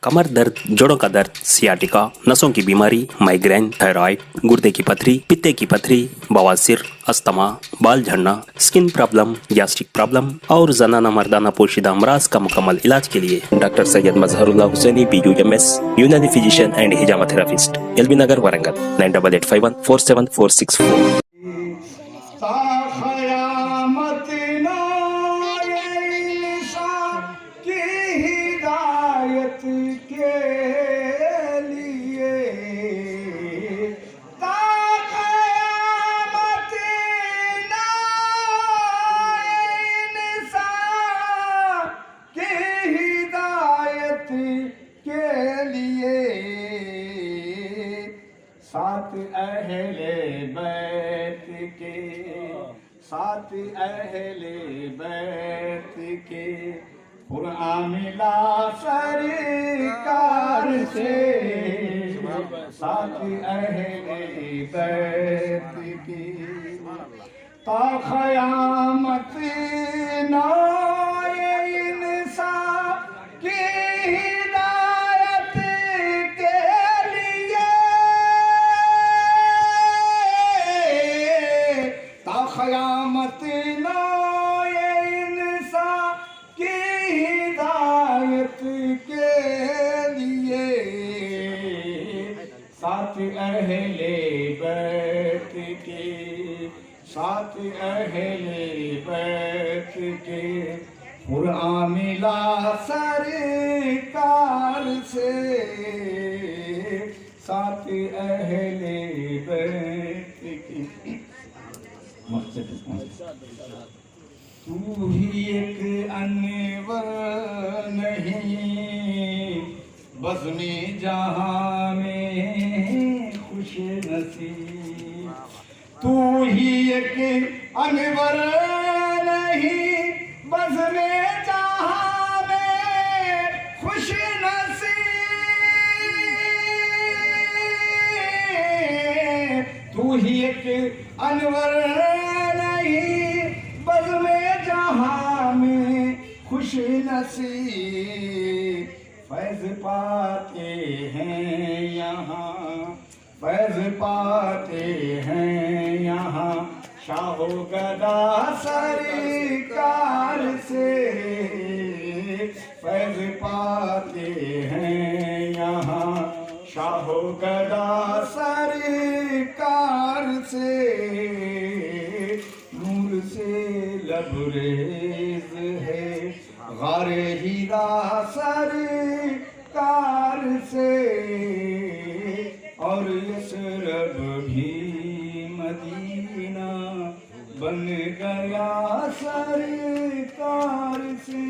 कमर दर्द, जोड़ों का दर्द, सियाटिका, नसों की बीमारी, माइग्रेन, थायराइड, गुर्दे की पथरी, पित्ते की पथरी, बवासीर, अस्थमा, बाल झड़ना, स्किन प्रॉब्लम, गैस्ट्रिक प्रॉब्लम और जनाना मर्दाना पोशीदा अमराज का मुकम्मल इलाज के लिए डॉक्टर सैयद मजहरुल्लाह हुसैनी PUMS, यूनानी physician and hijama therapist, LB नगर वारंगल 9881474464। साथ अहले बैत के, साथ अहले बैत के कुरान मिला सरकार से, साथ अहले बैत के ता क़यामत नाए इंसान की हिदायत के लिए, ता क़यामत नाए इंसान की हिदायत के लिए साथ अहले बैत के, साथ अहले बैत के कुरान मिला सरकार से, साथ अहले बैत के। तू ही एक अनवर नहीं बज़्म-ए जहां में खुश नसीब, तू ही एक अनवर नहीं बज़्म-ए जहां में खुश नसीब, तू ही एक अनवर नहीं बज़्म-ए जहां में खुश नसीब। फैज़ पाते हैं यहाँ, फैज़ पाते हैं यहाँ शाहो गदा सरकार से, फैज़ पाते हैं यहाँ शाहो गदा सरकार से, नूर से लबरेज है गारे हीरा सरकार से, और यसरब भी मदीना बन गया सरकार से।